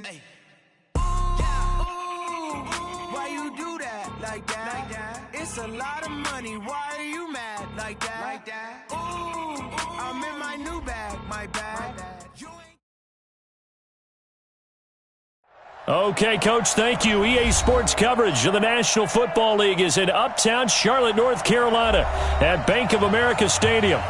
Hey. Yeah. Ooh, why you do that like that? It's a lot of money. Why are you mad like that? Ooh, I'm in my new bag, my bag. Okay, Coach, thank you. EA Sports coverage of the National Football League is in Uptown Charlotte, North Carolina at Bank of America Stadium.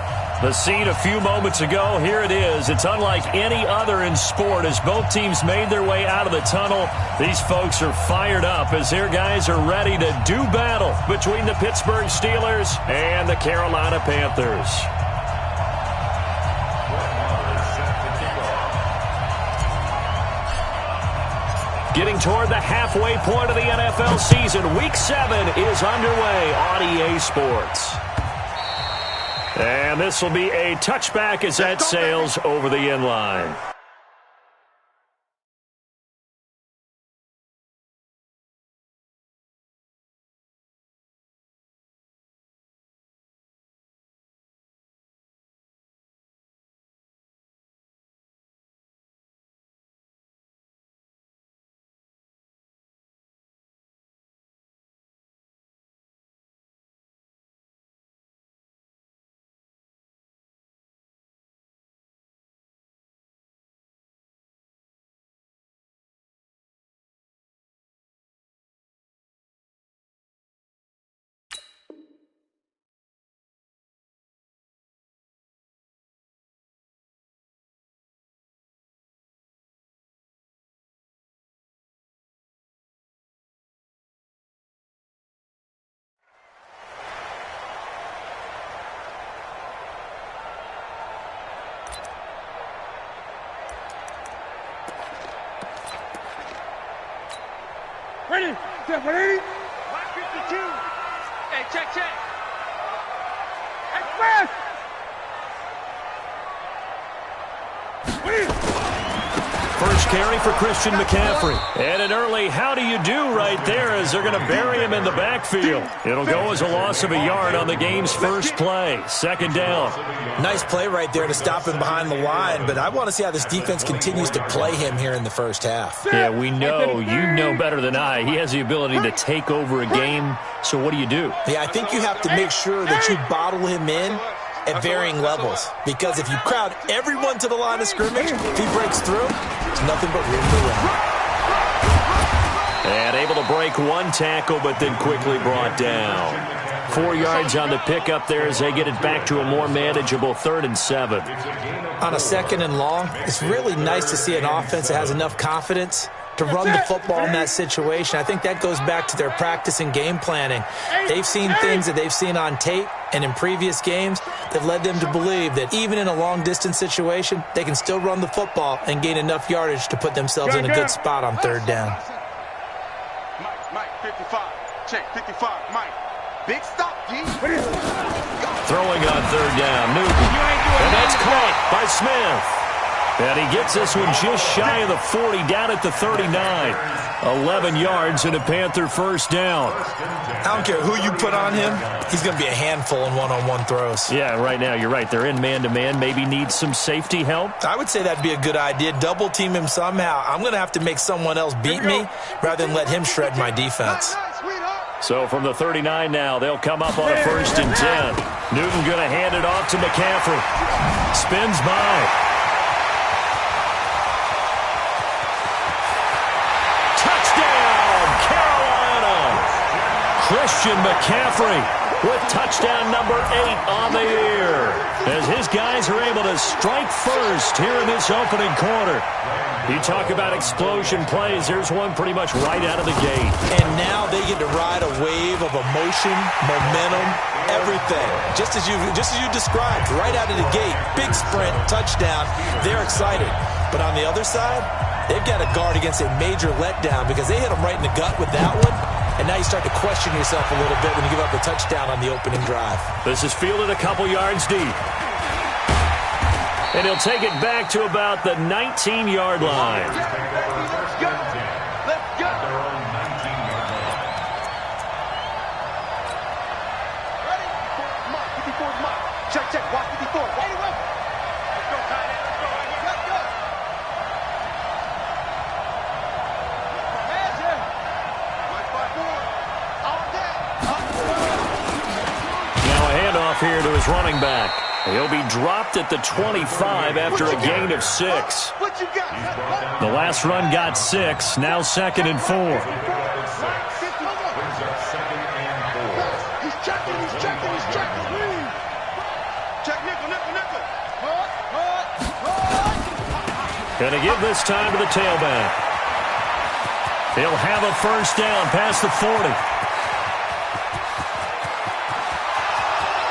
The scene a few moments ago, here it is. It's unlike any other in sport as both teams made their way out of the tunnel. These folks are fired up as their guys are ready to do battle between the Pittsburgh Steelers and the Carolina Panthers. Getting toward the halfway point of the NFL season, Week 7 is underway on EA Sports. And this will be a touchback as that sails over the end line. Ready? Set 180. 152. Hey, check. Express. First carry for Christian McCaffrey. And an early how do you do right there as they're going to bury him in the backfield. It'll go as a loss of a yard on the game's first play. Second down. Nice play right there to stop him behind the line, but I want to see how this defense continues to play him here in the first half. Yeah, we know. You know better than I. He has the ability to take over a game. So what do you do? Yeah, I think you have to make sure that you bottle him in at varying levels, because if you crowd everyone to the line of scrimmage, if he breaks through, there's nothing but room to run. And able to break one tackle, but then quickly brought down. 4 yards on the pickup there as they get it back to a more manageable 3rd and 7. On a 2nd and long, it's really nice to see an offense that has enough confidence to run the football in that situation. I think that goes back to their practice and game planning. They've seen things that they've seen on tape and in previous games that led them to believe that even in a long-distance situation, they can still run the football and gain enough yardage to put themselves in a good spot on 3rd down. Mike, 55. Check, 55. Mike. Big stop, D. Throwing on 3rd down, Newton. And that's caught by Smith. And he gets this one just shy of the 40, down at the 39. 11 yards and a Panther first down. I don't care who you put on him, he's going to be a handful in one-on-one throws. Yeah, right now, you're right. They're in man-to-man. Maybe needs some safety help. I would say that'd be a good idea. Double team him somehow. I'm going to have to make someone else beat me rather than let him shred my defense. So from the 39 now, they'll come up on a 1st and 10. Newton going to hand it off to McCaffrey. Spins by. Christian McCaffrey with touchdown number 8 on the year as his guys are able to strike first here in this opening quarter. You talk about explosion plays. There's one pretty much right out of the gate. And now they get to ride a wave of emotion, momentum, everything. Just as you described, right out of the gate, big sprint, touchdown. They're excited. But on the other side, they've got to guard against a major letdown because they hit them right in the gut with that one. And now you start to question yourself a little bit when you give up a touchdown on the opening drive. This is fielded a couple yards deep. And he'll take it back to about the 19-yard line. Let's go. Let's go. Ready? 54 Mike. Check. Watch 54. Wait. Let's go, tight end. Let's go. his running back. He'll be dropped at the 25 after a gain of 6. The last run got 6. Now 2nd and 4. He's checking. Check nickel. Going to give this time to the tailback. He'll have a first down past the 40.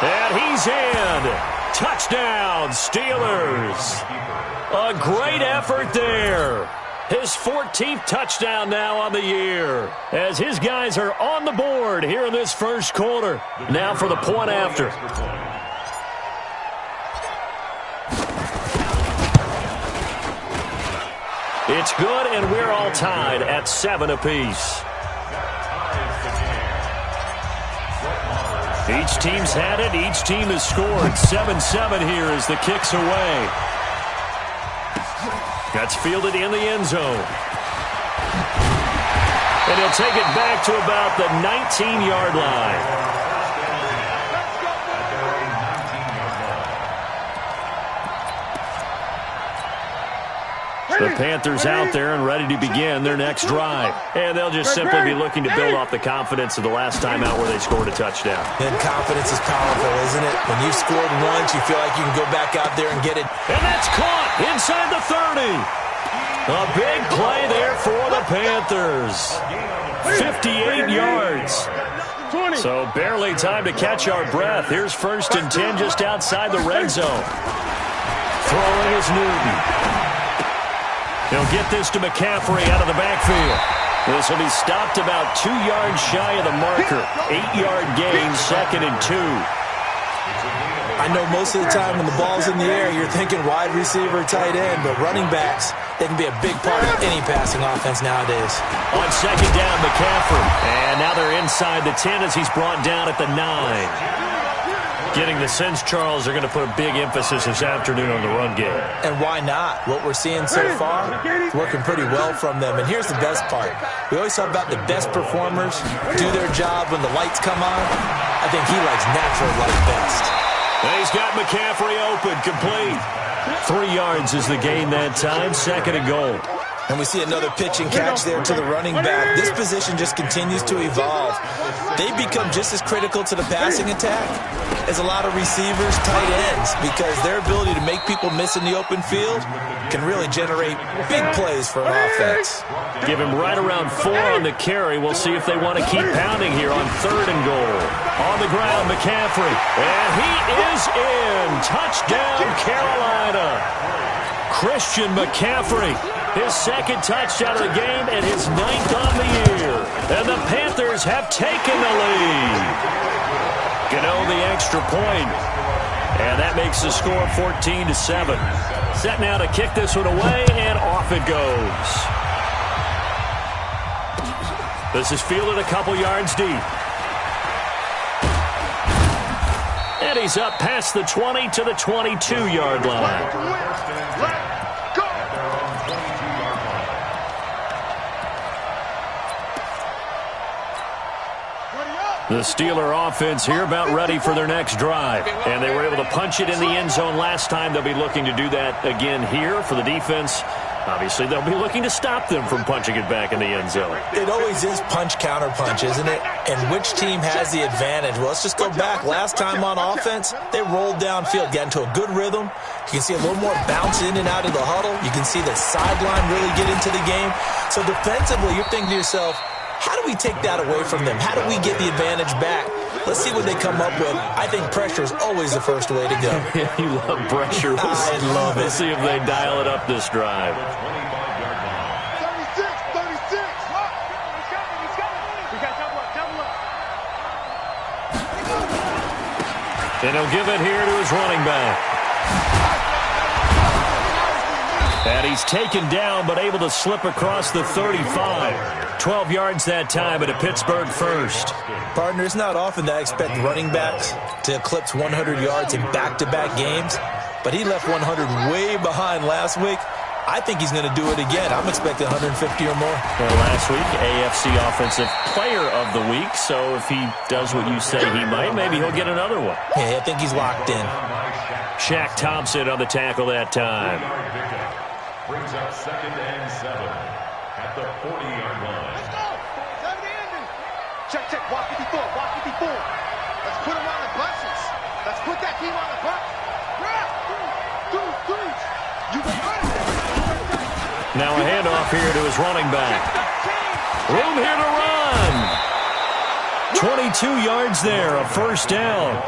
And he's in. Touchdown, Steelers. A great effort there. His 14th touchdown now on the year, as his guys are on the board here in this first quarter. Now for the point after. It's good, and we're all tied at 7 apiece. Each team's had it. Each team has scored. 7-7 here as the kick's away. That's fielded in the end zone. And he'll take it back to about the 19-yard line. The Panthers out there and ready to begin their next drive. And they'll just simply be looking to build off the confidence of the last time out where they scored a touchdown. And confidence is powerful, isn't it? When you've scored once, you feel like you can go back out there and get it. And that's caught inside the 30. A big play there for the Panthers. 58 yards. So barely time to catch our breath. Here's 1st and 10 just outside the red zone. Throwing is Newton. He'll get this to McCaffrey out of the backfield. This will be stopped about 2 yards shy of the marker. 8-yard gain, 2nd and 2. I know most of the time when the ball's in the air, you're thinking wide receiver, tight end, but running backs, they can be a big part of any passing offense nowadays. On 2nd down, McCaffrey. And now they're inside the 10 as he's brought down at the 9. Getting the sense, Charles, they're going to put a big emphasis this afternoon on the run game. And why not? What we're seeing so far is working pretty well from them. And here's the best part. We always talk about the best performers do their job when the lights come on. I think he likes natural light best. And he's got McCaffrey open, complete. 3 yards is the gain that time, 2nd and goal. And we see another pitch and catch there to the running back. This position just continues to evolve. They become just as critical to the passing attack as a lot of receivers, tight ends, because their ability to make people miss in the open field can really generate big plays for an offense. Give him right around 4 on the carry. We'll see if they want to keep pounding here on 3rd and goal. On the ground, McCaffrey. And he is in. Touchdown, Carolina. Christian McCaffrey. His 2nd touchdown of the game and his 9th on the year. And the Panthers have taken the lead. Gano the extra point. And that makes the score 14-7. Set now to kick this one away, and off it goes. This is fielded a couple yards deep. And he's up past the 20 to the 22-yard line. The Steeler offense here about ready for their next drive. And they were able to punch it in the end zone last time. They'll be looking to do that again here for the defense. Obviously, they'll be looking to stop them from punching it back in the end zone. It always is punch-counter-punch, isn't it? And which team has the advantage? Well, let's just go back. Last time on offense, they rolled downfield, got into a good rhythm. You can see a little more bounce in and out of the huddle. You can see the sideline really get into the game. So defensively, you're thinking to yourself, how do we take that away from them? How do we get the advantage back? Let's see what they come up with. I think pressure is always the first way to go. You love pressure. I love it. Let's see if they dial it up this drive. 36. And he'll give it here to his running back. And he's taken down, but able to slip across the 35. 12 yards that time at a Pittsburgh first. Partner, it's not often that I expect running backs to eclipse 100 yards in back-to-back games, but he left 100 way behind last week. I think he's going to do it again. I'm expecting 150 or more. Well, last week, AFC Offensive Player of the Week. So if he does what you say he might, maybe he'll get another one. Yeah, I think he's locked in. Shaq Thompson on the tackle that time. Brings up 2nd and 7 at the 40-yard line. Let's go. 7 check, check. Walk 54. Walk 54. Let's put him on the buses. Let's put that team on the bus. You can run it. Now a handoff here to his running back. Room here to run. 22 yards there, a first down.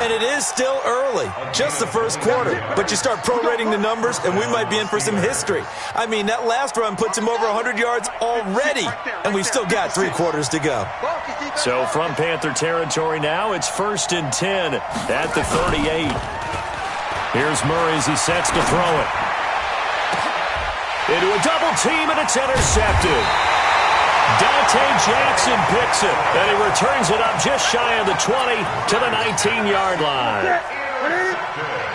And it is still early, just the first quarter. But you start prorating the numbers, and we might be in for some history. I mean, that last run puts him over 100 yards already, and we've still got 3 quarters to go. So from Panther territory now, it's 1st and 10 at the 38. Here's Murray as he sets to throw it. Into a double team, and it's intercepted. Dante Jackson picks it, and he returns it up just shy of the 20 to the 19-yard line.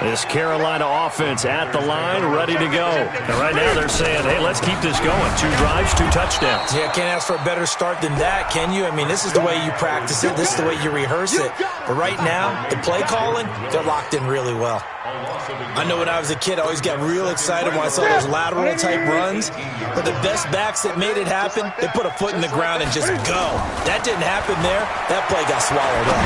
This Carolina offense at the line, ready to go. And right now they're saying, hey, let's keep this going. 2 drives, 2 touchdowns. Yeah, can't ask for a better start than that, can you? I mean, this is the way you practice it. This is the way you rehearse it. But right now, the play calling, they're locked in really well. I know when I was a kid, I always got real excited when I saw those lateral-type runs. But the best backs that made it happen, they put a foot in the ground and just go. That didn't happen there. That play got swallowed up.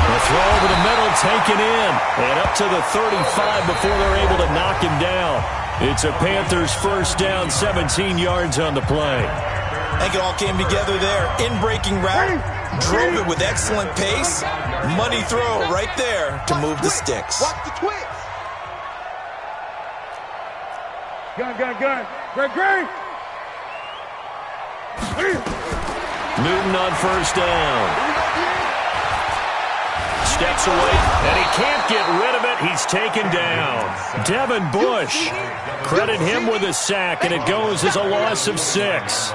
The throw over the middle, taken in, and up to the 35 before they're able to knock him down. It's a Panthers first down, 17 yards on the play. I think it all came together there. In-breaking route, drove it with excellent pace. Money throw right there to move the sticks. Watch the twist. Gun. Great. Newton on first down. Steps away, and he can't get rid of it. He's taken down. Devin Bush, credit him with a sack, and it goes as a loss of 6.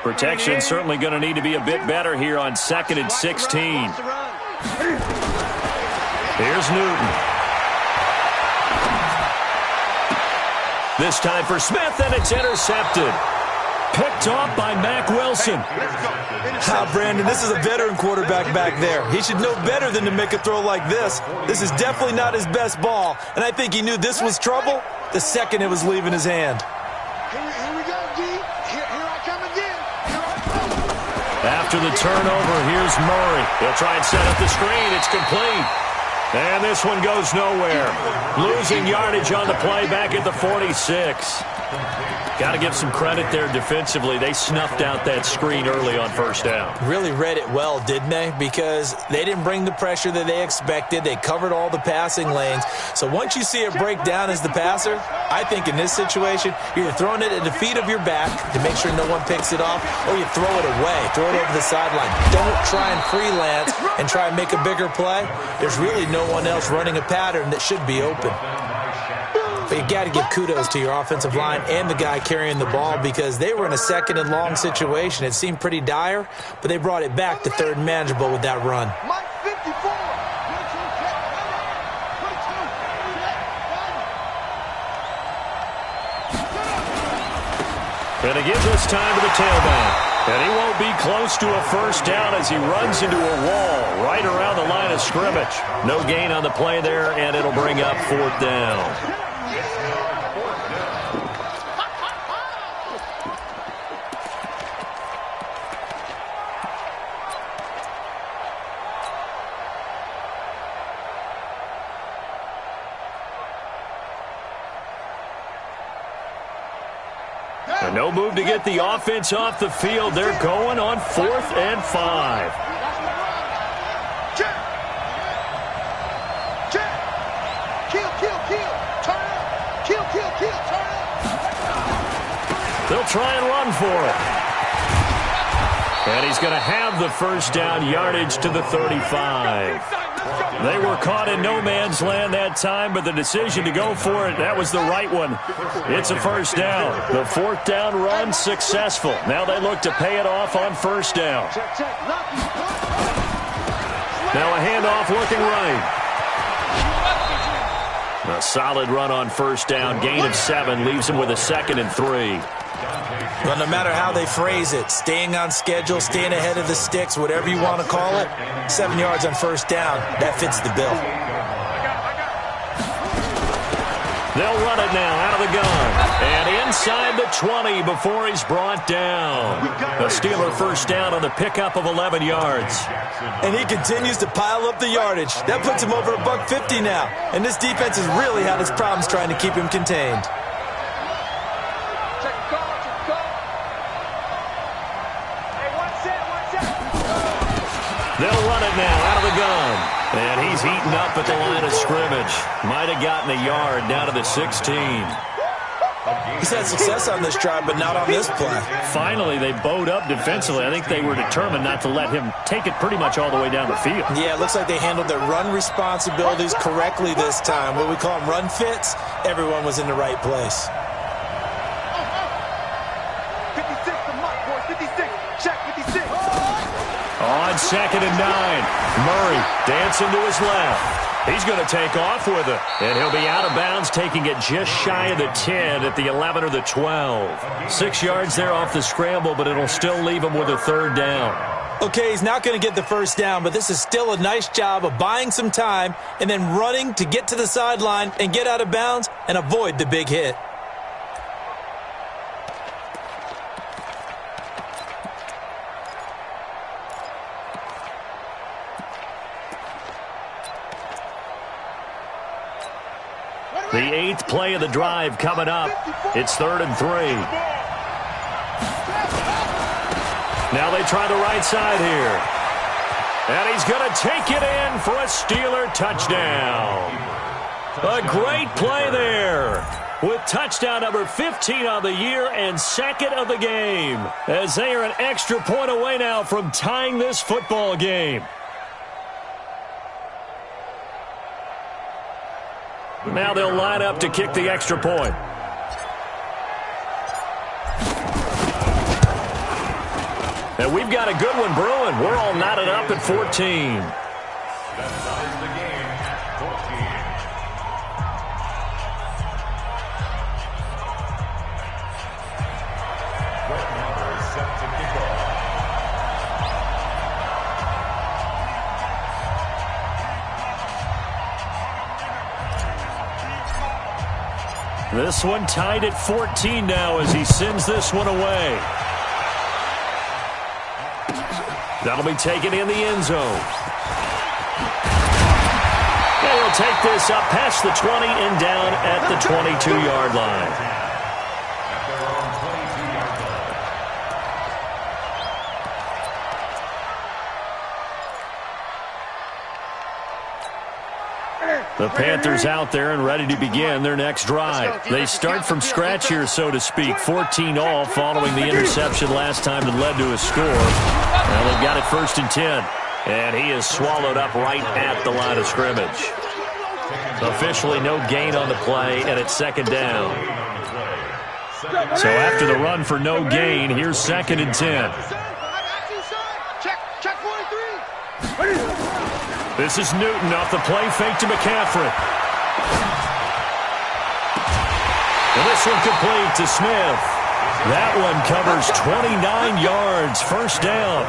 Protection certainly going to need to be a bit better here on 2nd and 16. Here's Newton. This time for Smith, and it's intercepted. Picked off by Mack Wilson. Brandon, this is a veteran quarterback back there. He should know better than to make a throw like this. This is definitely not his best ball, and I think he knew this was trouble the second it was leaving his hand. Here we go, G. Here I come again. After the turnover, here's Murray. He'll try and set up the screen. It's complete. And this one goes nowhere. Losing yardage on the play back at the 46. Got to give some credit there defensively. They snuffed out that screen early on first down. Really read it well, didn't they? Because they didn't bring the pressure that they expected. They covered all the passing lanes. So once you see it break down as the passer, I think in this situation, you're either throwing it at the feet of your back to make sure no one picks it off, or you throw it away, throw it over the sideline. Don't try and freelance and try and make a bigger play. There's really no one else running a pattern that should be open. But you got to give kudos to your offensive line and the guy carrying the ball, because they were in a 2nd and long situation. It seemed pretty dire, but they brought it back to 3rd and manageable with that run. Mike 54. And it gives us time to the tailback. And he won't be close to a first down as he runs into a wall right around the line of scrimmage. No gain on the play there, and it'll bring up 4th down. And no move to get the offense off the field. They're going on 4th and 5. Check. Kill. Turn up. Kill. Turn up. They'll try and run for it. And he's going to have the first down, yardage to the 35. They were caught in no man's land that time, but the decision to go for it, that was the right one. It's a first down. The 4th down run successful. Now they look to pay it off on first down. Now a handoff looking right. A solid run on first down. Gain of 7 leaves him with a 2nd and 3. Well, no matter how they phrase it, staying on schedule, staying ahead of the sticks, whatever you want to call it, 7 yards on first down, that fits the bill. They'll run it now out of the gun. And inside the 20 before he's brought down. A Steeler first down on the pickup of 11 yards. And he continues to pile up the yardage. That puts him over $150 now. And this defense has really had its problems trying to keep him contained. They'll run it now out of the gun. And he's eaten up at the line of scrimmage. Might have gotten a yard down to the 16. He's had success on this drive, but not on this play. Finally, they bowed up defensively. I think they were determined not to let him take it pretty much all the way down the field. Yeah, it looks like they handled their run responsibilities correctly this time. What we call them run fits, everyone was in the right place. 56, the mark, boys. 56. Check 56. On 2nd and 9, Murray dancing to his left. He's going to take off with it, and he'll be out of bounds, taking it just shy of the 10 at the 11 or the 12. 6 yards there off the scramble, but it'll still leave him with a 3rd down. Okay, he's not going to get the first down, but this is still a nice job of buying some time and then running to get to the sideline and get out of bounds and avoid the big hit. The 8th play of the drive coming up. It's 3rd and 3. Now they try the right side here. And he's going to take it in for a Steeler touchdown. A great play there, with touchdown number 15 on the year and 2nd of the game, as they are an extra point away now from tying this football game. Now they'll line up to kick the extra point. And we've got a good one brewing. We're all knotted up at 14. That ties the game at 14. Brett Maher is set to kick off. This one tied at 14 now as he sends this one away. That'll be taken in the end zone. And he'll take this up past the 20 and down at the 22-yard line. The Panthers out there and ready to begin their next drive. They start from scratch here, so to speak. 14 all following the interception last time that led to a score. Now they've got it 1st and 10. And he is swallowed up right at the line of scrimmage. Officially no gain on the play, and it's 2nd down. So after the run for no gain, here's 2nd and 10. Check 43. This is Newton off the play fake to McCaffrey. And this one complete to Smith. That one covers 29 yards, 1st down.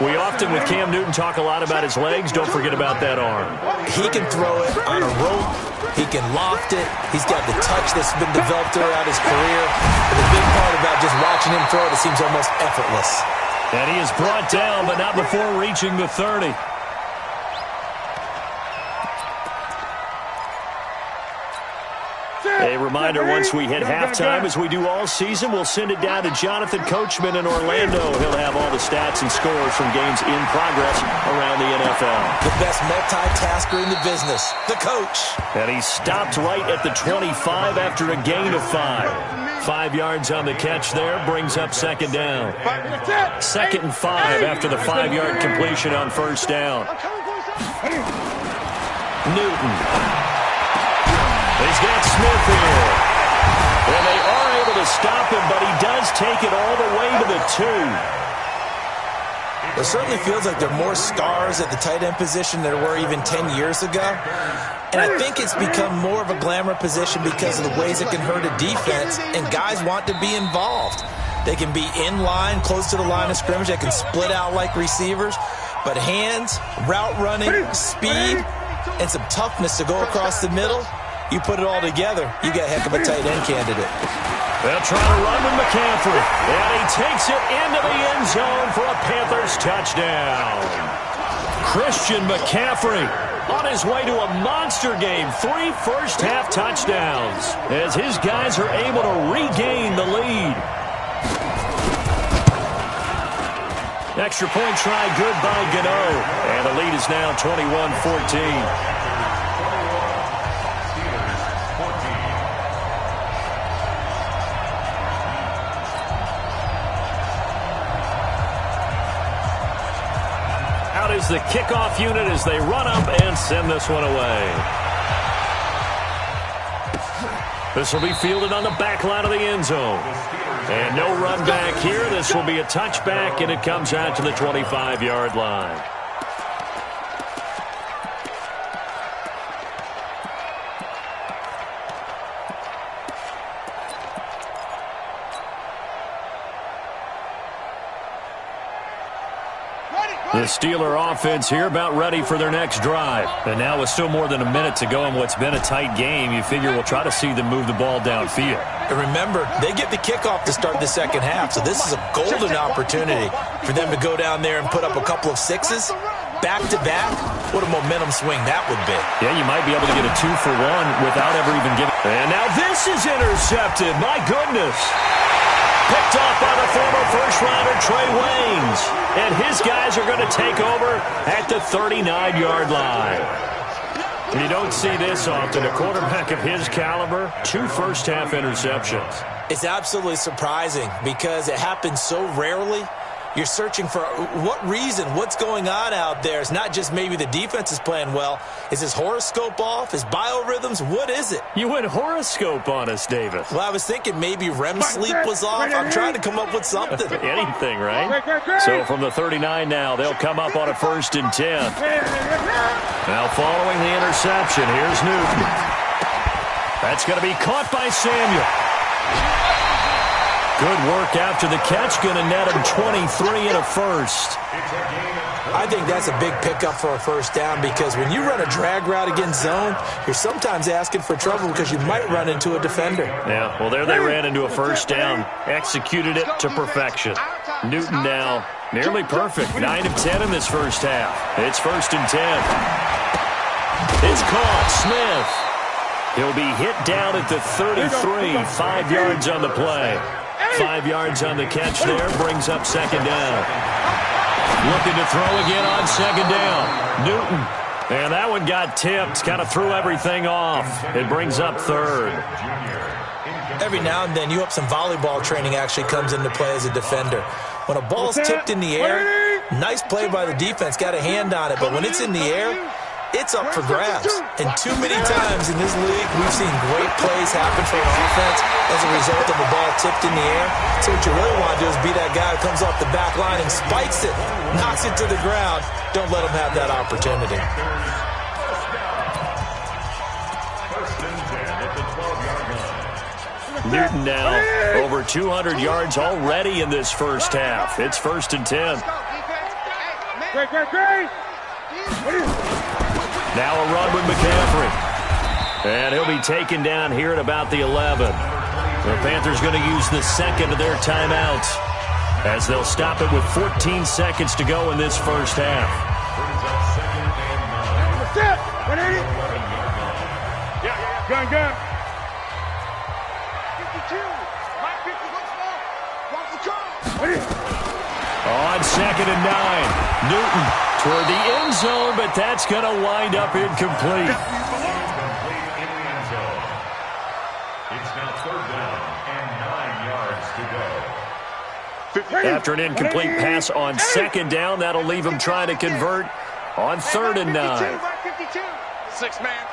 We often, with Cam Newton, talk a lot about his legs. Don't forget about that arm. He can throw it on a rope. He can loft it. He's got the touch that's been developed throughout his career. And the big part about just watching him throw it seems almost effortless. And he is brought down, but not before reaching the 30. A reminder, once we hit halftime, as we do all season, we'll send it down to Jonathan Coachman in Orlando. He'll have all the stats and scores from games in progress around the NFL. The best multitasker in the business, the coach. And he stopped right at the 25 after a gain of 5. 5 yards on the catch there, brings up 2nd down. 2nd and 5 after the 5-yard completion on 1st down. Newton. He's got Smith here. And they are able to stop him, but he does take it all the way to the 2. It certainly feels like there are more stars at the tight end position than there were even 10 years ago. And I think it's become more of a glamour position because of the ways it can hurt a defense, and guys want to be involved. They can be in line, close to the line of scrimmage. They can split out like receivers. But hands, route running, speed, and some toughness to go across the middle, you put it all together, you got a heck of a tight end candidate. They'll try to run with McCaffrey, and he takes it into the end zone for a Panthers touchdown. Christian McCaffrey on his way to a monster game, 3 first-half touchdowns, as his guys are able to regain the lead. Extra point try good by Gano, and the lead is now 21-14. Is the kickoff unit as they run up and send this one away. This will be fielded on the back line of the end zone. And no run back here. This will be a touchback, and it comes out to the 25-yard line. The Steeler offense here about ready for their next drive. And now with still more than a minute to go in what's been a tight game, you figure we'll try to see them move the ball downfield. And remember, they get the kickoff to start the second half, so this is a golden opportunity for them to go down there and put up a couple of sixes back-to-back. What a momentum swing that would be. Yeah, you might be able to get a 2-for-1 without ever even giving. And now this is intercepted. My goodness. Picked off by the former first-rounder Trey Waynes. And his guys are going to take over at the 39-yard line. You don't see this often. A quarterback of his caliber, 2 first-half interceptions. It's absolutely surprising because it happens so rarely. You're searching for what reason, what's going on out there. It's not just maybe the defense is playing well. Is his horoscope off? His biorhythms? What is it? You went horoscope on us, Davis. Well, I was thinking maybe REM sleep was off. I'm trying to come up with something. Anything, right? So from the 39 now, they'll come up on a 1st and 10. Now following the interception, here's Newton. That's going to be caught by Samuel. Good work after the catch, going to net him 23 and a first. I think that's a big pickup for a first down because when you run a drag route against zone, you're sometimes asking for trouble because you might run into a defender. Yeah, well, there they ran into a first down, executed it to perfection. Newton now nearly perfect, 9 of 10 in this first half. It's 1st and 10. It's caught, Smith. He'll be hit down at the 33, 5 yards on the play. 5 yards on the catch there, brings up 2nd down. Looking to throw again on 2nd down. Newton. And that one got tipped, kind of threw everything off. It brings up 3rd. Every now and then, you up some volleyball training actually comes into play as a defender. When a ball's tipped in the air, nice play by the defense, got a hand on it. But when it's in the air, it's up for grabs. And too many times in this league, we've seen great plays happen for an offense as a result of a ball tipped in the air. So what you really want to do is be that guy who comes off the back line and spikes it, knocks it to the ground. Don't let him have that opportunity. Newton now over 200 yards already in this first half. It's 1st and 10. Now a run with McCaffrey. And he'll be taken down here at about the 11. The Panthers going to use the 2nd of their timeouts as they'll stop it with 14 seconds to go in this first half. Gun. On 2nd and 9. Newton toward the end zone, but that's going to wind up incomplete. It's now 3rd down and 9 yards to go. After an incomplete pass on 2nd down, that'll leave him trying to convert on 3rd and 9. 6-man.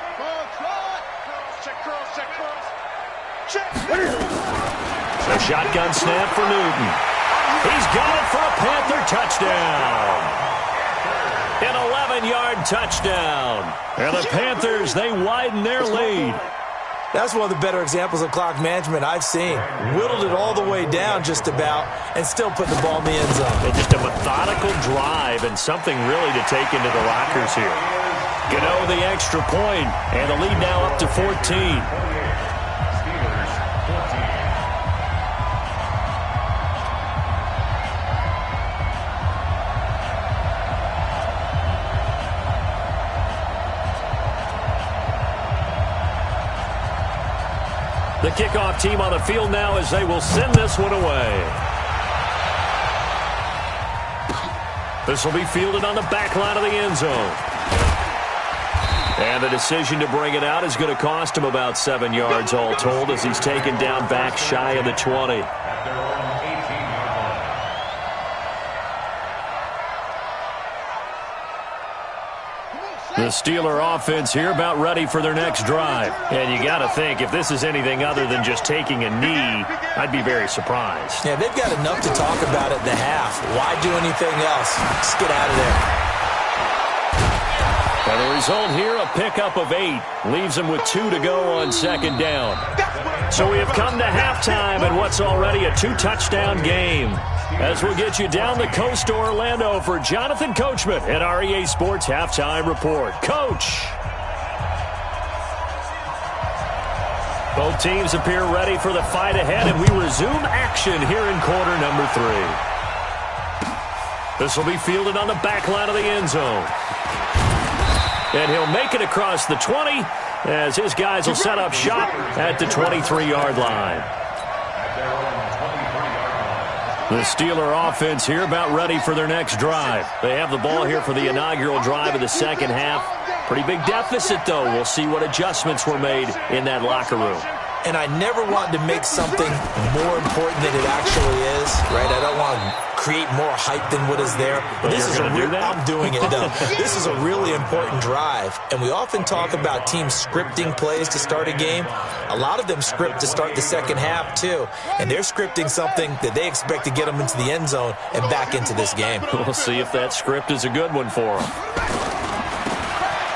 So shotgun snap for Newton. He's got it for a Panther touchdown. An 11-yard touchdown. And the Panthers, they widen their lead. That's one of the better examples of clock management I've seen. Whittled it all the way down just about and still put the ball in the end zone. And just a methodical drive and something really to take into the lockers here. Gano the extra point, and the lead now up to 14. The kickoff team on the field now as they will send this one away. This will be fielded on the back line of the end zone. And the decision to bring it out is going to cost him about 7 yards all told as he's taken down back shy of the 20. The Steeler offense here about ready for their next drive. And you got to think, if this is anything other than just taking a knee, I'd be very surprised. Yeah, they've got enough to talk about at the half. Why do anything else? Just get out of there. And the result here, a pickup of 8. Leaves them with 2 to go on second down. So we have come to halftime in what's already a 2-touchdown game. As we'll get you down the coast to Orlando for Jonathan Coachman at our EA Sports Halftime Report. Coach! Both teams appear ready for the fight ahead, and we resume action here in quarter number 3. This will be fielded on the back line of the end zone. And he'll make it across the 20 as his guys will set up shop at the 23-yard line. The Steeler offense here about ready for their next drive. They have the ball here for the inaugural drive of the second half. Pretty big deficit, though. We'll see what adjustments were made in that locker room. And I never want to make something more important than it actually is, right? I don't want to create more hype than what is there. But this is I'm doing it, though. This is a really important drive. And we often talk about teams scripting plays to start a game. A lot of them script to start the second half, too. And they're scripting something that they expect to get them into the end zone and back into this game. We'll see if that script is a good one for them.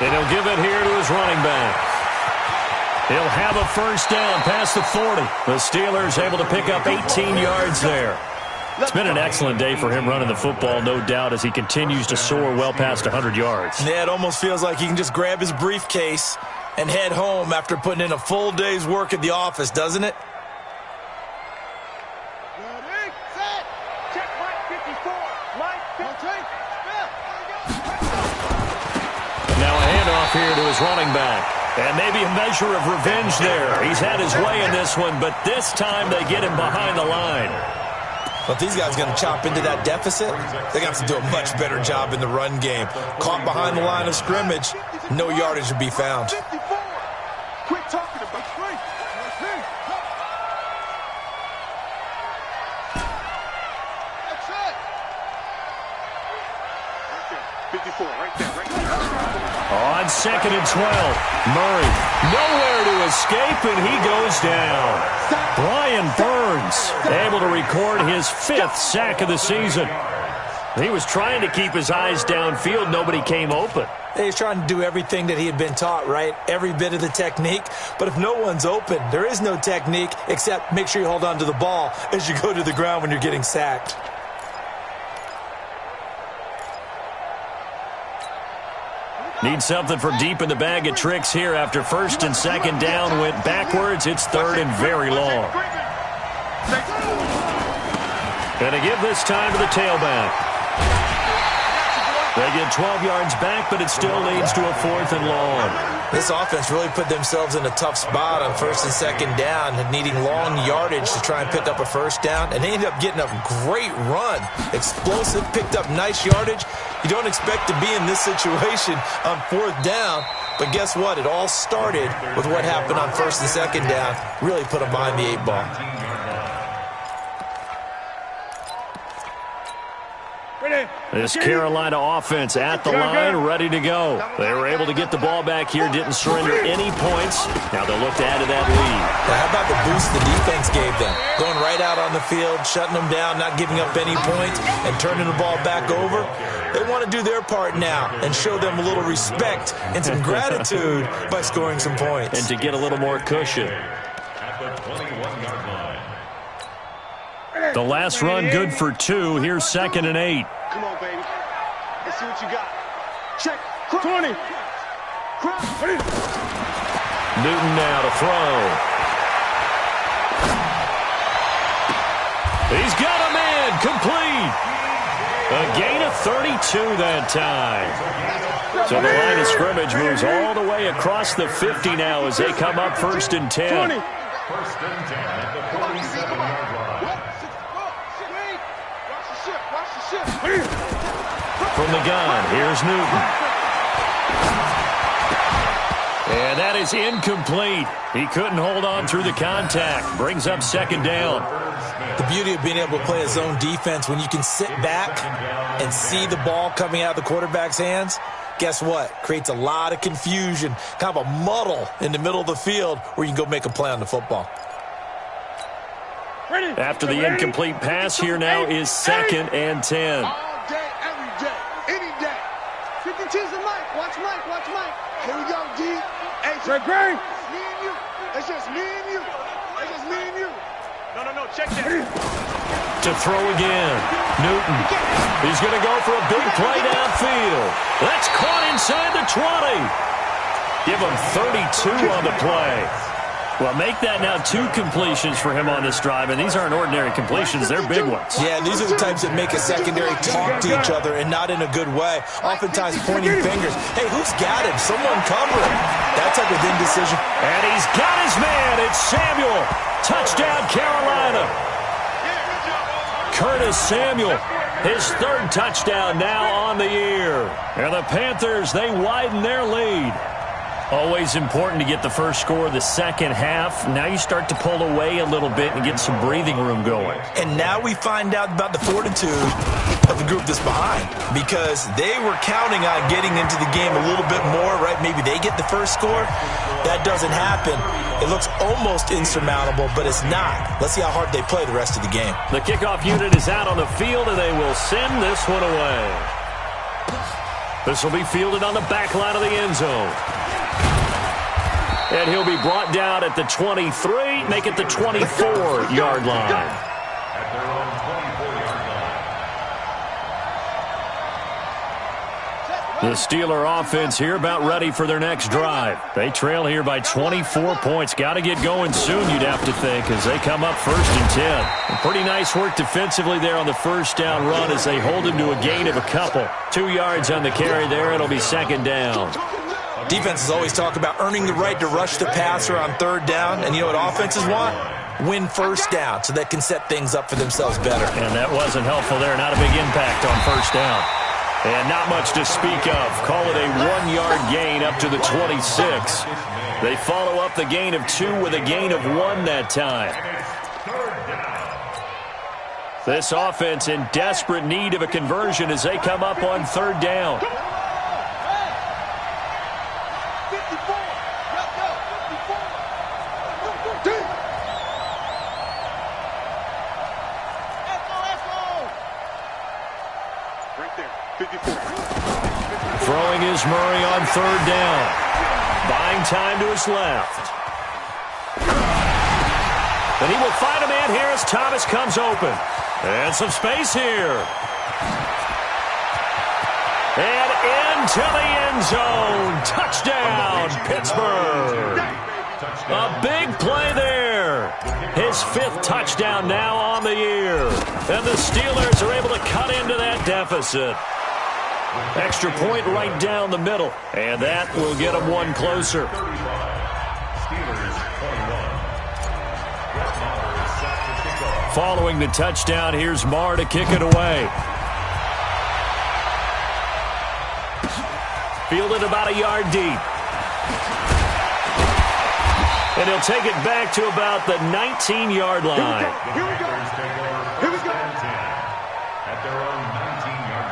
And he'll give it here to his running back. He'll have a first down past the 40. The Steelers able to pick up 18 yards there. It's been an excellent day for him running the football, no doubt, as he continues to soar well past 100 yards. Yeah, it almost feels like he can just grab his briefcase and head home after putting in a full day's work at the office, doesn't it? Ready, set, check line 54, line 15. Now a handoff here to his running back. And maybe a measure of revenge there. He's had his way in this one, but this time they get him behind the line. But if these guys are going to chop into that deficit, they're going to have to do a much better job in the run game. Caught behind the line of scrimmage, no yardage to be found. 54. Quit talking about 3. That's it. Right there. 54, right there, right there. On second and 12, Murray nowhere to escape, and he goes down. Brian Burns able to record his 5th sack of the season. He was trying to keep his eyes downfield. Nobody came open. He was trying to do everything that he had been taught, right? Every bit of the technique. But if no one's open, there is no technique except make sure you hold on to the ball as you go to the ground when you're getting sacked. Need something from deep in the bag of tricks here after first and second down went backwards. It's third and very long. And to give this time to the tailback. They get 12 yards back, but it still leads to a 4th and long. This offense really put themselves in a tough spot on first and second down, needing long yardage to try and pick up a first down, and they ended up getting a great run. Explosive, picked up nice yardage. You don't expect to be in this situation on 4th down, but guess what? It all started with what happened on first and second down. Really put them behind the 8 ball. This Carolina offense at the line, ready to go. They were able to get the ball back here, didn't surrender any points. Now they'll look to add to that lead. Now, how about the boost the defense gave them? Going right out on the field, shutting them down, not giving up any points, and turning the ball back over. They want to do their part now and show them a little respect and some gratitude by scoring some points. And to get a little more cushion. At the 21-yard line. The last run good for 2. Here's 2nd and 8. Come on, baby. Let's see what you got. Check. 20. Newton now to throw. He's got him in. Complete. A gain of 32 that time. So the line of scrimmage moves all the way across the 50 now as they come up 1st and 10. 20. 1st and 10 at the 47-yard line. From the gun, here's Newton. And that is incomplete. He couldn't hold on through the contact. Brings up 2nd down. The beauty of being able to play a zone defense, when you can sit back and see the ball coming out of the quarterback's hands, guess what? Creates a lot of confusion, kind of a muddle in the middle of the field where you can go make a play on the football. After the incomplete pass, here now is 2nd and 10. All day, every day, any day. 50 teams of Mike. Watch Mike. Watch Mike. Here we go, D. Hey, me and you. It's just me and you. It's just me and you. No. Check that. To throw again. Newton. He's going to go for a big play downfield. That's caught inside the 20. Give him 32 on the play. Well, make that now 2 completions for him on this drive, and these aren't ordinary completions. They're big ones. Yeah, these are the types that make a secondary talk to each other and not in a good way. Oftentimes pointing fingers. Hey, who's got him? Someone cover him. That type of indecision. And he's got his man. It's Samuel. Touchdown, Carolina. Curtis Samuel, his 3rd touchdown now on the year. And the Panthers, they widen their lead. Always important to get the first score of the second half. Now you start to pull away a little bit and get some breathing room going. And now we find out about the fortitude of the group that's behind, because they were counting on getting into the game a little bit more, right? Maybe they get the first score. That doesn't happen. It looks almost insurmountable, but it's not. Let's see how hard they play the rest of the game. The kickoff unit is out on the field, and they will send this one away. This will be fielded on the back line of the end zone. And he'll be brought down at the 23, make it the 24-yard line. At their own 24-yard line. The Steeler offense here about ready for their next drive. They trail here by 24 points. Got to get going soon, you'd have to think, as they come up 1st and 10. And pretty nice work defensively there on the 1st down run as they hold him to a gain of a couple. 2 yards on the carry there. It'll be 2nd down. Defenses always talk about earning the right to rush the passer on 3rd down. And you know what offenses want? Win 1st down so they can set things up for themselves better. And that wasn't helpful there. Not a big impact on 1st down. And not much to speak of. Call it a 1-yard gain up to the 26. They follow up the gain of 2 with a gain of 1 that time. This offense in desperate need of a conversion as they come up on 3rd down. Throwing is Murray on 3rd down. Buying time to his left. And he will find a man here as Thomas comes open. And some space here. And into the end zone. Touchdown, Pittsburgh. A big play there. His 5th touchdown now on the year. And the Steelers are able to cut into that deficit. Extra point right down the middle. And that will get them 1 closer. Following the touchdown, here's Marr to kick it away. Fielded about a yard deep. And he'll take it back to about the 19-yard line. Here we go. At their own 19-yard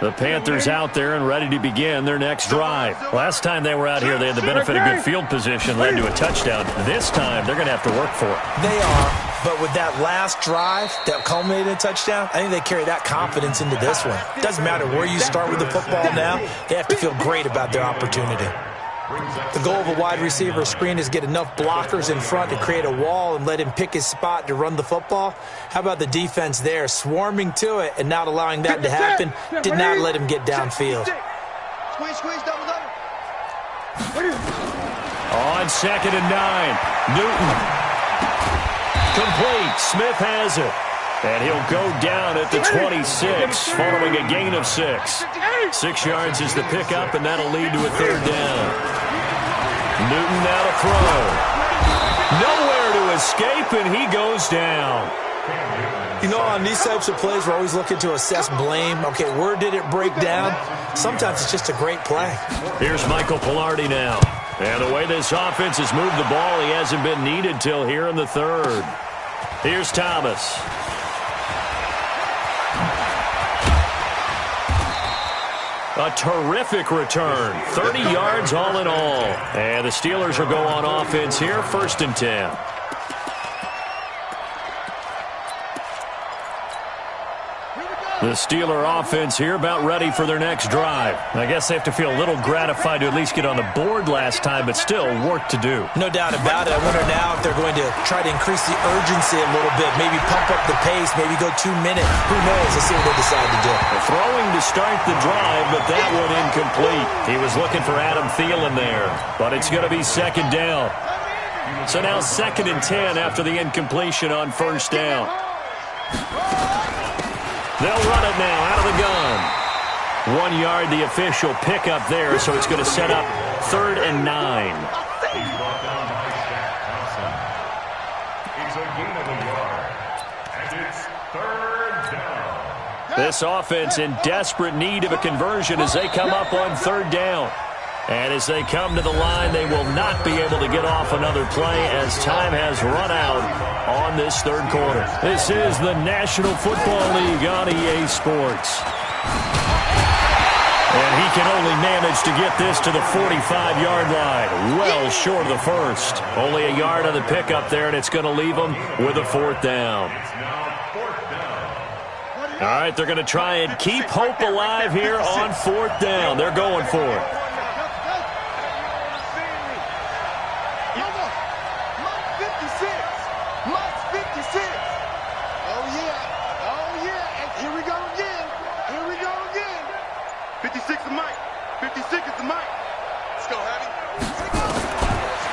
The Panthers out there and ready to begin their next drive. Last time they were out here, they had the benefit of good field position, led to a touchdown. This time, they're going to have to work for it. They are, but with that last drive that culminated in a touchdown, I think they carry that confidence into this one. Doesn't matter where you start with the football now, they have to feel great about their opportunity. The goal of a wide receiver screen is get enough blockers in front to create a wall and let him pick his spot to run the football. How about the defense there, swarming to it and not allowing that to happen? Did not let him get downfield. Squeeze, double. On 2nd and 9, Newton. Complete. Smith has it. And he'll go down at the 26, following a gain of 6. 6 yards is the pickup, and that'll lead to a 3rd down. Newton now to throw. Nowhere to escape, and he goes down. You know, on these types of plays, we're always looking to assess blame. Okay, where did it break down? Sometimes it's just a great play. Here's Michael Pilardi now. And the way this offense has moved the ball, he hasn't been needed till here in the 3rd. Here's Thomas. A terrific return. 30 yards all in all. And the Steelers will go on offense here, 1st and 10. The Steeler offense here about ready for their next drive. I guess they have to feel a little gratified to at least get on the board last time, but still work to do. No doubt about it. I wonder now if they're going to try to increase the urgency a little bit, maybe pump up the pace, maybe go 2 minutes. Who knows? Let's see what they decide to do. Throwing to start the drive, but that one incomplete. He was looking for Adam Thielen there, but it's going to be 2nd down. So now 2nd and 10 after the incompletion on 1st down. They'll run it now out of the gun. 1 yard, the official pickup there, so it's going to set up 3rd and 9. He's brought down by Shaq Thompson. It's a gain of a yard, and it's 3rd down. This offense in desperate need of a conversion as they come up on 3rd down. And as they come to the line, they will not be able to get off another play as time has run out on this 3rd quarter. This is the National Football League on EA Sports. And he can only manage to get this to the 45-yard line. Well short of the 1st. Only a yard on the pickup there, and it's going to leave them with a 4th down. All right, they're going to try and keep hope alive here on 4th down. They're going for it.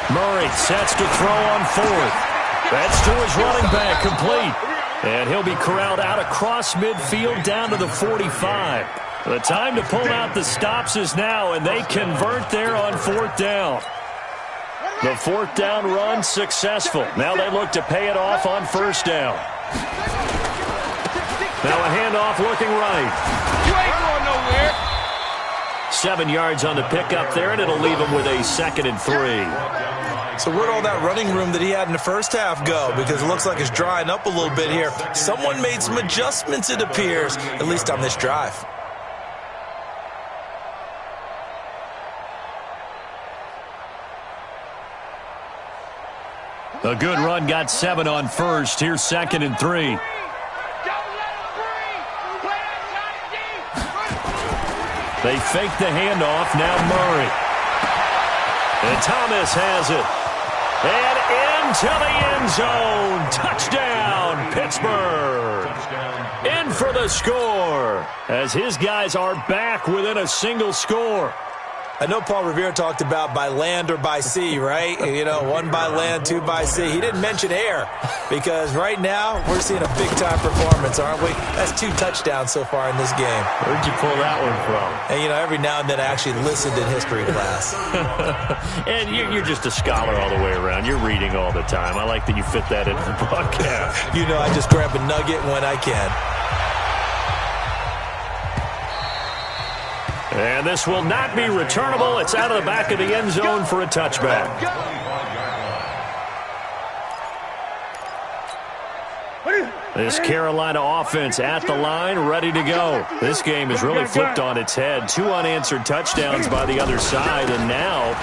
Murray sets to throw on 4th. That's to his running back, complete. And he'll be corralled out across midfield down to the 45. The time to pull out the stops is now, and they convert there on 4th down. The 4th down run successful. Now they look to pay it off on 1st down. Now a handoff looking right. You ain't going nowhere. 7 yards on the pickup there, and it'll leave him with a 2nd and 3. So where'd all that running room that he had in the first half go? Because it looks like it's drying up a little bit here. Someone made some adjustments, it appears, at least on this drive. A good run, got 7 on 1st. Here's 2nd and 3. They fake the handoff. Now Murray. And Thomas has it. And into the end zone. Touchdown, Pittsburgh. In for the score. As his guys are back within a single score. I know Paul Revere talked about by land or by sea, right? You know, 1 by land, 2 by sea. He didn't mention air because right now we're seeing a big-time performance, aren't we? That's 2 touchdowns so far in this game. Where'd you pull that one from? And, you know, every now and then I actually listened in history class. And you're just a scholar all the way around. You're reading all the time. I like that you fit that into the broadcast. You know, I just grab a nugget when I can. And this will not be returnable. It's out of the back of the end zone for a touchback. This Carolina offense at the line, ready to go. This game is really flipped on its head. 2 unanswered touchdowns by the other side, and now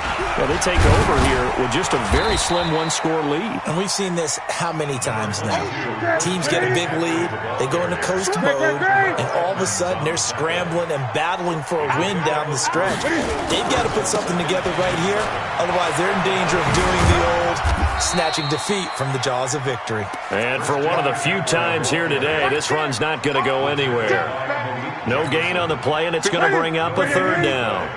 they take over here with just a very slim one-score lead. And we've seen this how many times now? Teams get a big lead, they go into coast mode, and all of a sudden they're scrambling and battling for a win down the stretch. They've got to put something together right here, otherwise they're in danger of doing the old snatching defeat from the jaws of victory. And for one of the few times here today, this run's not going to go anywhere. No gain on the play, and it's going to bring up a 3rd down.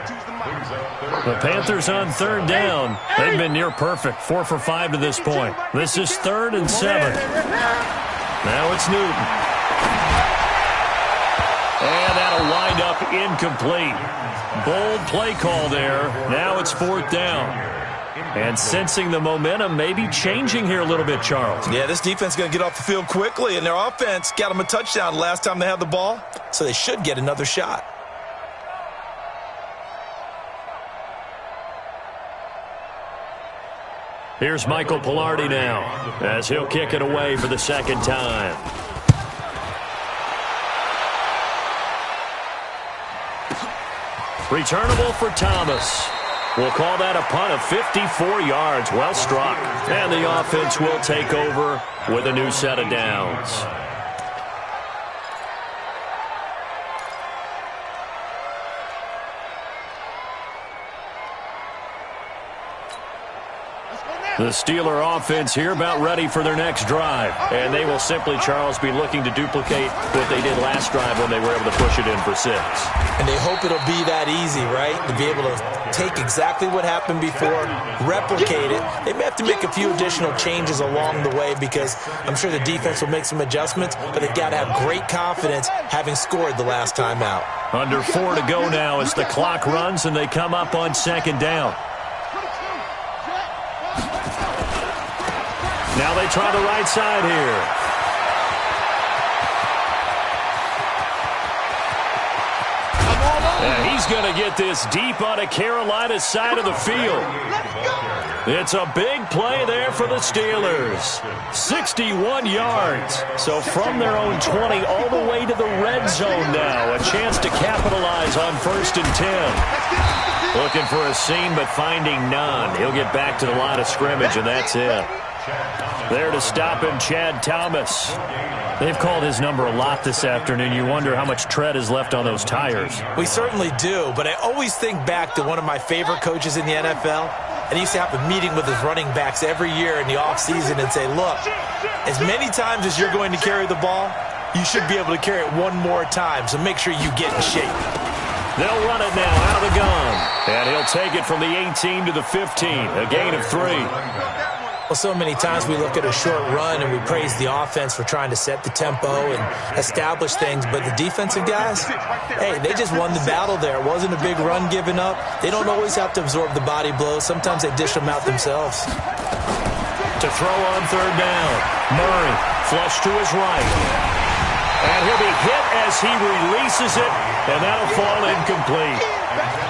The Panthers on 3rd down. They've been near perfect, 4 for 5 to this point. This is 3rd and 7. Now it's Newton. And that'll wind up incomplete. Bold play call there. Now it's 4th down. And sensing the momentum, maybe changing here a little bit, Charles. Yeah, this defense is going to get off the field quickly, and their offense got them a touchdown last time they had the ball, so they should get another shot. Here's Michael Palardy now, as he'll kick it away for the 2nd time. Returnable for Thomas. We'll call that a punt of 54 yards. Well struck. And the offense will take over with a new set of downs. The Steeler offense here about ready for their next drive. And they will simply, Charles, be looking to duplicate what they did last drive when they were able to push it in for 6. And they hope it'll be that easy, right? To be able to take exactly what happened before, replicate it. They may have to make a few additional changes along the way because I'm sure the defense will make some adjustments, but they've got to have great confidence having scored the last time out. Under 4 to go now as the clock runs and they come up on 2nd down. Now they try the right side here. And he's going to get this deep on a Carolina side of the field. It's a big play there for the Steelers. 61 yards. So from their own 20 all the way to the red zone now. A chance to capitalize on 1st and 10. Looking for a seam but finding none. He'll get back to the line of scrimmage and that's it. There to stop him, Chad Thomas. They've called his number a lot this afternoon. You wonder how much tread is left on those tires. We certainly do, but I always think back to one of my favorite coaches in the NFL. And he used to have a meeting with his running backs every year in the offseason and say, look, as many times as you're going to carry the ball, you should be able to carry it one more time, so make sure you get in shape. They'll run it now out of the gun. And he'll take it from the 18 to the 15, a gain of 3. Well, so many times we look at a short run and we praise the offense for trying to set the tempo and establish things, but the defensive guys, hey, they just won the battle there. It wasn't a big run given up. They don't always have to absorb the body blows. Sometimes they dish them out themselves. To throw on 3rd down. Murray, flush to his right. And he'll be hit as he releases it, and that'll fall incomplete.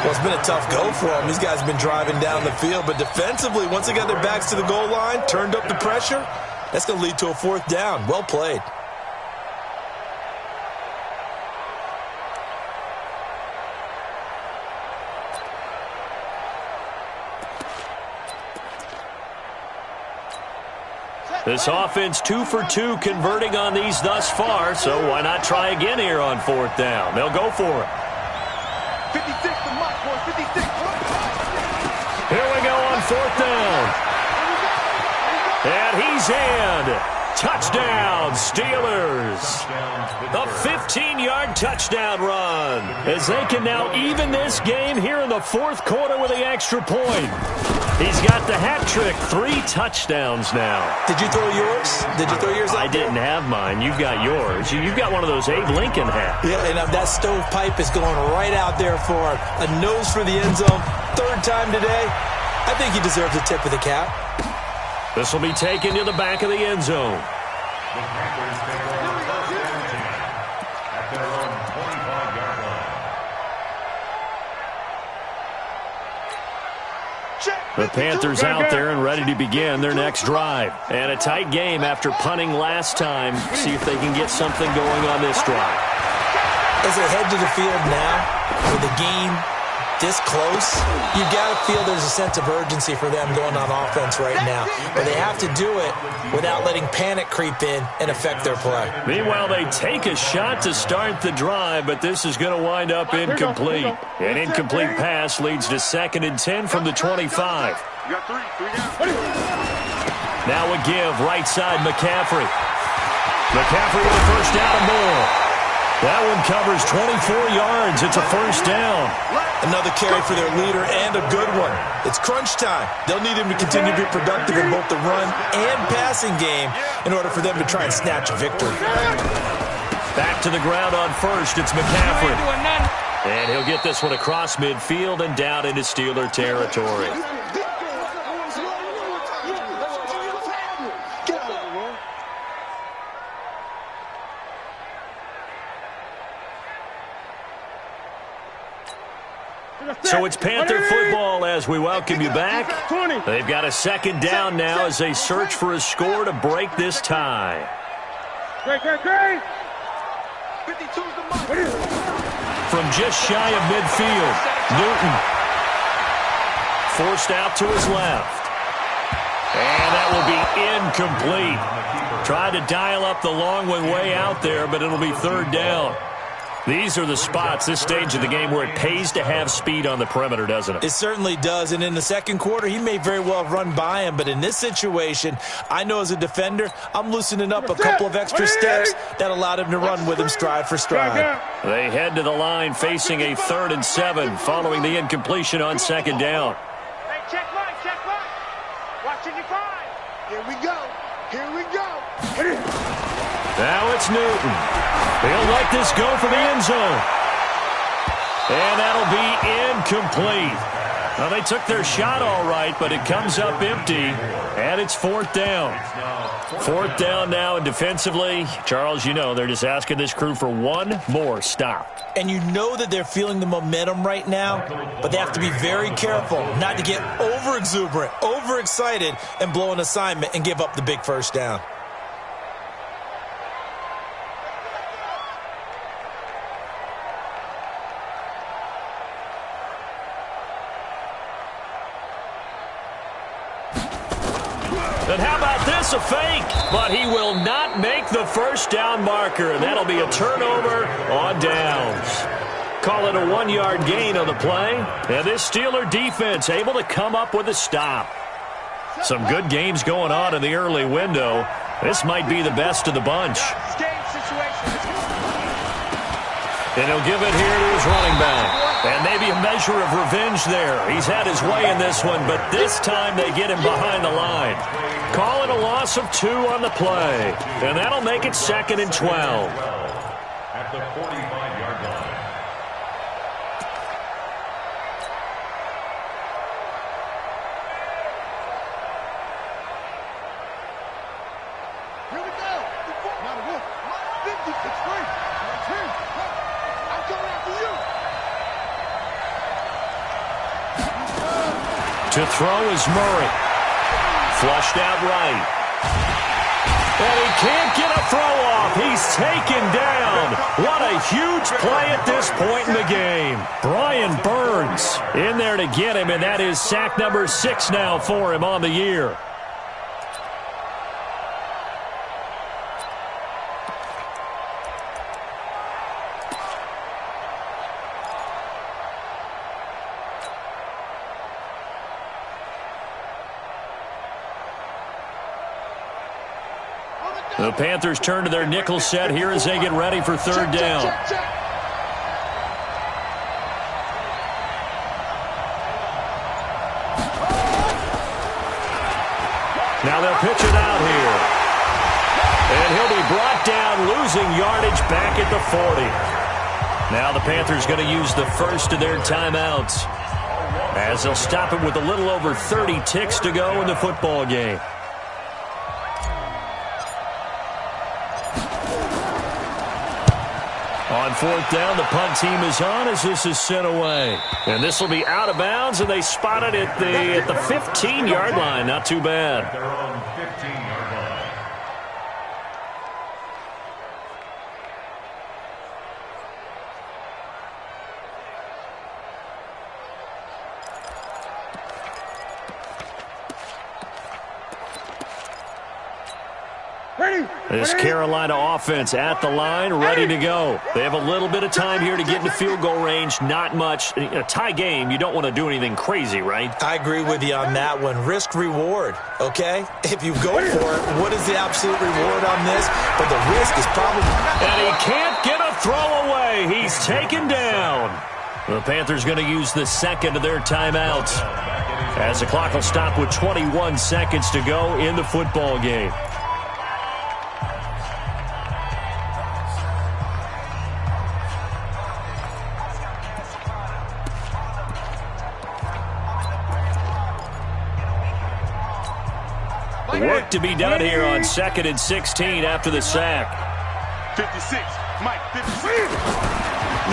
Well, it's been a tough go for them. These guys have been driving down the field, but defensively, once they got their backs to the goal line, turned up the pressure, that's going to lead to a 4th down. Well played. This offense 2 for 2 converting on these thus far, so why not try again here on 4th down? They'll go for it. 56 to Mike, boy, 56. Here we go on 4th down. And he's in. Touchdown, Steelers. A 15-yard touchdown run as they can now even this game here in the 4th quarter with the extra point. He's got the hat trick, 3 touchdowns now. Did you throw yours? Did you throw yours out I didn't have mine. You've got yours. You've got one of those Abe Lincoln hats. Yeah, and that stovepipe is going right out there for him. A nose for the end zone. 3rd time today. I think he deserves a tip of the cap. This will be taken to the back of the end zone. The Panthers take over 1st and 10 at their own 25-yard line. The Panthers out there and ready to begin their next drive. And a tight game after punting last time. See if they can get something going on this drive. As they head to the field now, with the game this close, you got to feel there's a sense of urgency for them going on offense right now. But they have to do it without letting panic creep in and affect their play. Meanwhile, they take a shot to start the drive, but this is going to wind up incomplete. An incomplete pass leads to 2nd and 10 from the 25. Now a give, right side, McCaffrey. McCaffrey with a first down and more. That one covers 24 yards. It's a first down. Another carry for their leader and a good one. It's crunch time. They'll need him to continue to be productive in both the run and passing game in order for them to try and snatch a victory. Back to the ground on first. It's McCaffrey. And he'll get this one across midfield and down into Steeler territory. So it's Panther football as we welcome you back. They've got a 2nd down now as they search for a score to break this tie. From just shy of midfield, Newton forced out to his left. And that will be incomplete. Tried to dial up the long one way out there, but it'll be 3rd down. These are the spots, this stage of the game, where it pays to have speed on the perimeter, doesn't it? It certainly does, and in the second quarter, he may very well have run by him, but in this situation, I know as a defender, I'm loosening up a couple of extra steps that allowed him to run with him stride for stride. They head to the line facing a 3rd and 7 following the incompletion on 2nd down. Hey, check line. Watching your five. Here we go. Now it's Newton. He'll let this go for the end zone. And that'll be incomplete. Well, they took their shot all right, but it comes up empty, and it's 4th down. 4th down now, and defensively, Charles, you know, they're just asking this crew for one more stop. And you know that they're feeling the momentum right now, but they have to be very careful not to get over-exuberant, over-excited, and blow an assignment and give up the big first down. And how about this, a fake? But he will not make the first down marker, and that'll be a turnover on downs. Call it a 1-yard gain on the play, and this Steeler defense able to come up with a stop. Some good games going on in the early window. This might be the best of the bunch. And he'll give it here to his running back. And maybe a measure of revenge there. He's had his way in this one, but this time they get him behind the line. Call it a loss of 2 on the play. And that'll make it 2nd and 12. At the 45-yard line. Here we go. Not a wolf. 56-3. I'm coming after you. To throw is Murray. Flushed out right. And he can't get a throw off. He's taken down. What a huge play at this point in the game. Brian Burns in there to get him, and that is sack number 6 now for him on the year. The Panthers turn to their nickel set here as they get ready for 3rd down. Now they'll pitch it out here. And he'll be brought down, losing yardage back at the 40. Now the Panthers going to use the first of their timeouts, as they'll stop it with a little over 30 ticks to go in the football game. On On fourth down, the punt team is on as this is sent away. And this will be out of bounds, and they spotted it at the 15-yard line. Not too bad. Their own 15-yard line. This Carolina offense at the line, ready to go. They have a little bit of time here to get into field goal range, not much. A tie game, you don't want to do anything crazy, right? I agree with you on that one. Risk-reward, okay? If you go for it, what is the absolute reward on this? But the risk is probably... And he can't get a throw away. He's taken down. The Panthers going to use the second of their timeouts as the clock will stop with 21 seconds to go in the football game. Work to be done here on 2nd and 16 after the sack. 56, Mike, 56.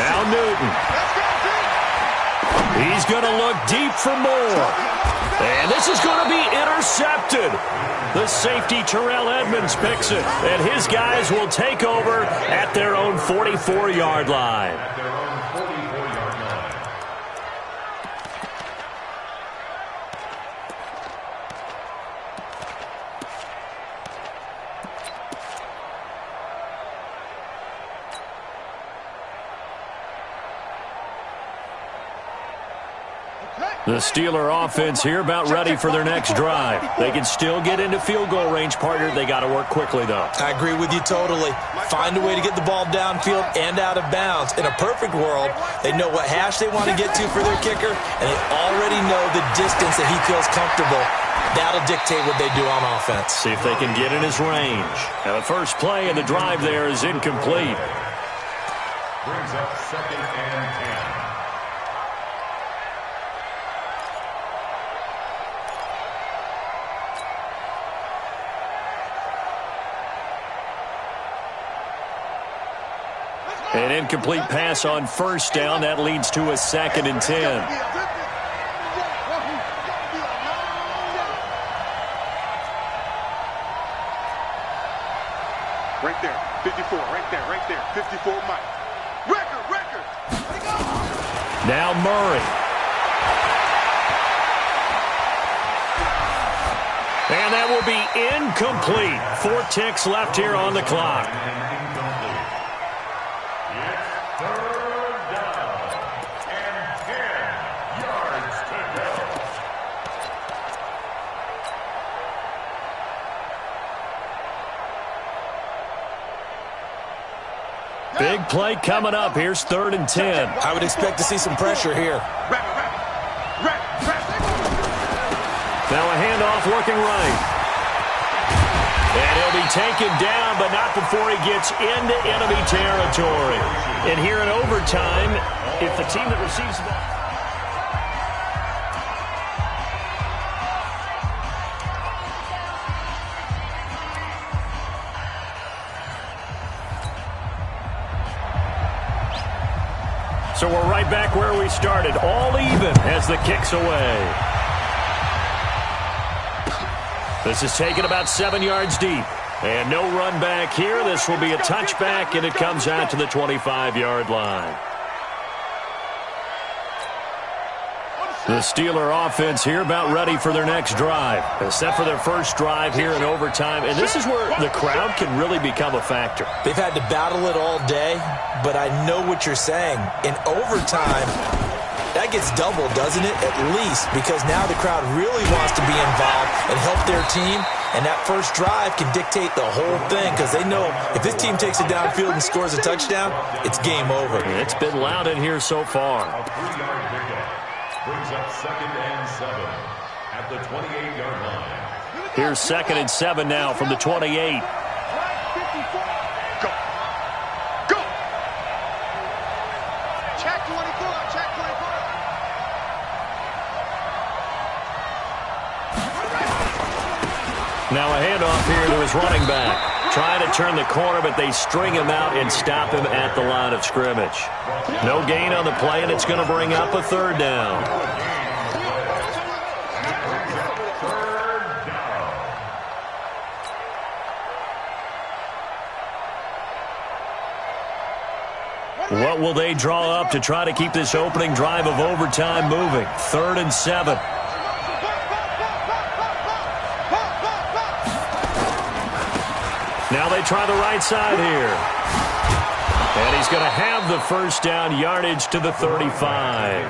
Now Newton. He's going to look deep for more. And this is going to be intercepted. The safety, Terrell Edmonds, picks it. And his guys will take over at their own 44-yard line. The Steeler offense here about ready for their next drive. They can still get into field goal range, partner. They got to work quickly, though. I agree with you totally. Find a way to get the ball downfield and out of bounds. In a perfect world, they know what hash they want to get to for their kicker, and they already know the distance that he feels comfortable. That'll dictate what they do on offense. See if they can get in his range. Now, the first play in the drive there is incomplete. Brings up 2nd and 10. An incomplete pass on first down. That leads to a 2nd and 10. Right there, 54, right there, 54, Mike. Record. Now Murray. And that will be incomplete. 4 ticks left here on the clock. Big play coming up. Here's 3rd and 10. I would expect to see some pressure here. Now a handoff working right. And he'll be taken down, but not before he gets into enemy territory. And here in overtime, if the team that receives the ball... So we're right back where we started, all even as the kick's away. This is taken about 7 yards deep. And no run back here. This will be a touchback, and it comes out to the 25-yard line. The Steeler offense here about ready for their next drive. They're set for their first drive here in overtime, and this is where the crowd can really become a factor. They've had to battle it all day, but I know what you're saying. In overtime, that gets doubled, doesn't it? At least, because now the crowd really wants to be involved and help their team, and that first drive can dictate the whole thing because they know if this team takes it downfield and scores a touchdown, it's game over. It's been loud in here so far. A 3-yard pickup brings up 2nd and 7 at the 28-yard line. Here's 2nd and 7 now from the 28. Go. Check 24, check 24. Now a handoff here to his running back. Trying to turn the corner, but they string him out and stop him at the line of scrimmage. No gain on the play, and it's going to bring up a third down. What will they draw up to try to keep this opening drive of overtime moving? 3rd and 7. Now they try the right side here. And he's going to have the first down, yardage to the 35.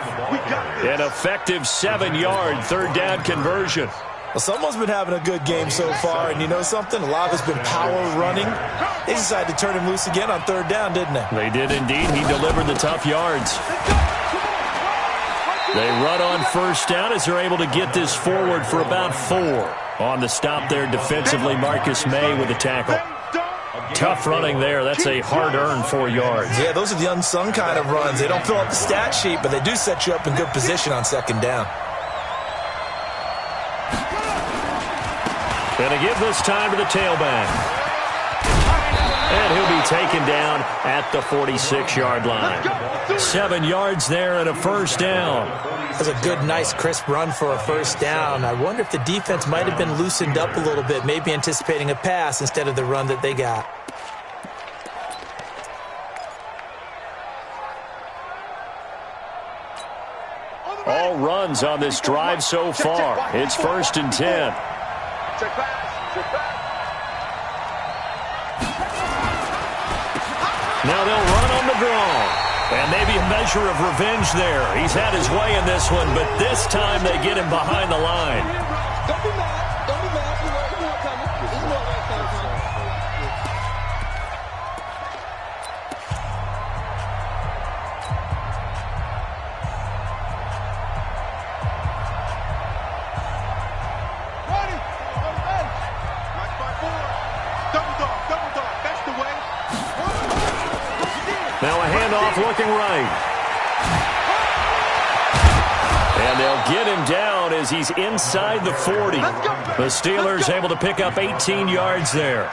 An effective 7-yard third down conversion. Well, someone's been having a good game so far, and you know something? A lot of it's been power running. They decided to turn him loose again on 3rd down, didn't they? They did indeed. He delivered the tough yards. They run on first down as they're able to get this forward for about 4. On the stop there defensively, Marcus May with the tackle. Tough running there. That's a hard-earned 4 yards. Yeah, those are the unsung kind of runs. They don't fill up the stat sheet, but they do set you up in good position on 2nd down. Going to give this time to the tailback. And he'll be taken down at the 46-yard line. 7 yards there and a first down. That's a good, nice, crisp run for a first down. I wonder if the defense might have been loosened up a little bit, maybe anticipating a pass instead of the run that they got. All runs on this drive so far. It's 1st and 10. Now they'll run on the draw. And maybe a measure of revenge there. He's had his way in this one, but this time they get him behind the line. Don't be mad. Don't be mad. You know what coming. This is what right coming. Now a handoff looking right. And they'll get him down as he's inside the 40. The Steelers able to pick up 18 yards there.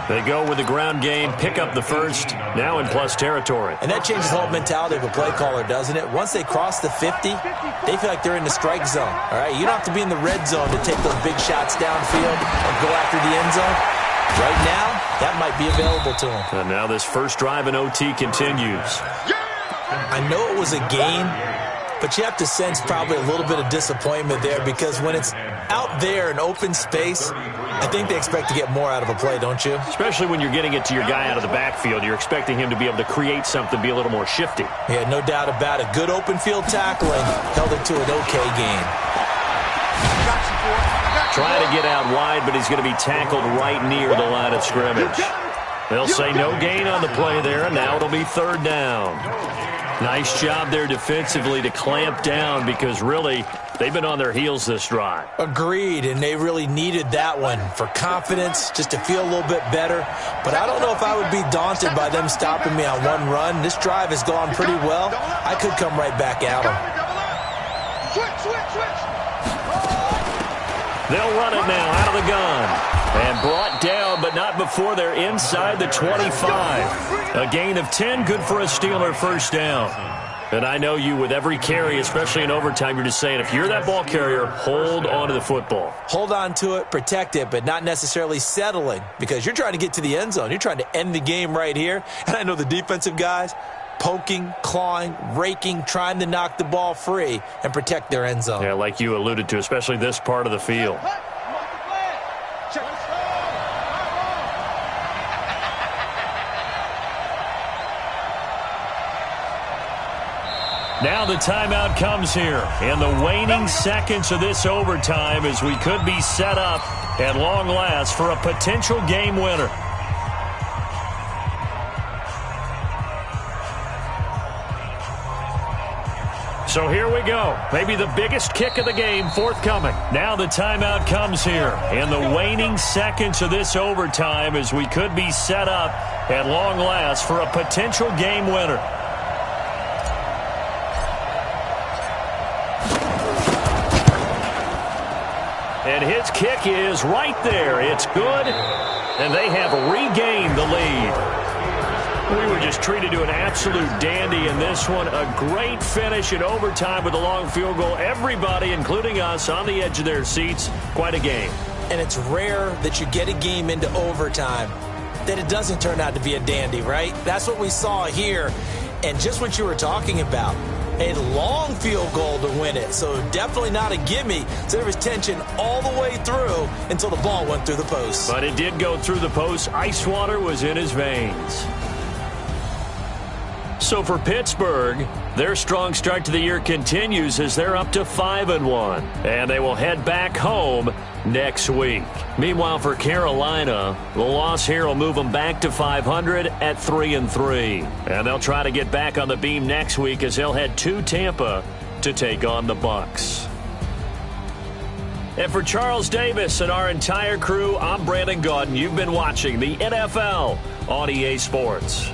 They go with the ground game, pick up the first, now in plus territory. And that changes the whole mentality of a play caller, doesn't it? Once they cross the 50, they feel like they're in the strike zone. All right, you don't have to be in the red zone to take those big shots downfield or go after the end zone. Right now, that might be available to him. And now this first drive in OT continues. I know it was a gain, but you have to sense probably a little bit of disappointment there because when it's out there in open space, I think they expect to get more out of a play, don't you? Especially when you're getting it to your guy out of the backfield. You're expecting him to be able to create something, be a little more shifty. Yeah, no doubt about it. Good open field tackling held it to an okay game. Trying to get out wide, but he's going to be tackled right near the line of scrimmage. They'll say no gain on the play there, and now it'll be 3rd down. Nice job there defensively to clamp down because really they've been on their heels this drive. Agreed, and they really needed that one for confidence, just to feel a little bit better. But I don't know if I would be daunted by them stopping me on one run. This drive has gone pretty well. I could come right back at them. They'll run it now out of the gun. And brought down, but not before they're inside the 25. A gain of 10, good for a Steeler first down. And I know you, with every carry, especially in overtime, you're just saying, if you're that ball carrier, hold on to the football. Hold on to it, protect it, but not necessarily settling because you're trying to get to the end zone. You're trying to end the game right here. And I know the defensive guys, poking, clawing, raking, trying to knock the ball free and protect their end zone. Yeah, like you alluded to, especially this part of the field. Now the timeout comes here in the waning seconds of this overtime as we could be set up at long last for a potential game winner. So here we go. Maybe the biggest kick of the game forthcoming. Now the timeout comes here in the waning seconds of this overtime as we could be set up at long last for a potential game winner. And his kick is right there. It's good. And they have regained the lead. We were just treated to an absolute dandy in this one. A great finish in overtime with a long field goal. Everybody, including us, on the edge of their seats. Quite a game. And it's rare that you get a game into overtime that it doesn't turn out to be a dandy, right? That's what we saw here. And just what you were talking about, a long field goal to win it. So definitely not a gimme. So there was tension all the way through until the ball went through the post. But it did go through the post. Ice water was in his veins. So for Pittsburgh, their strong start to the year continues as they're up to 5-1. And they will head back home next week. Meanwhile, for Carolina, the loss here will move them back to 500 at 3-3. And they'll try to get back on the beam next week as they'll head to Tampa to take on the Bucs. And for Charles Davis and our entire crew, I'm Brandon Gaudin. You've been watching the NFL on EA Sports.